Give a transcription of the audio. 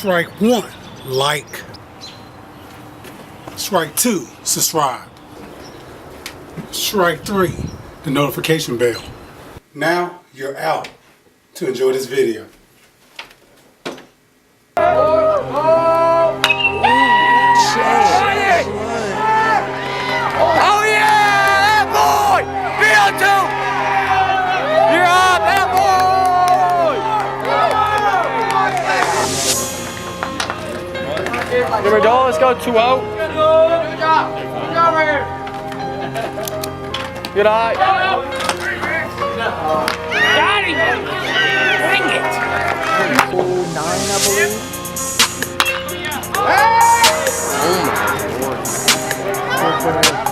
Strike 1, like. Strike 2, subscribe. Strike 3, the notification bell. Now you're out to enjoy this video. Oh yeah, boy! BO2! You're up, that boy! Here we go, let's go 2 out. Good job! Good job right here! Good eye. Got him! Bring it! 9, I believe. Oh my lord.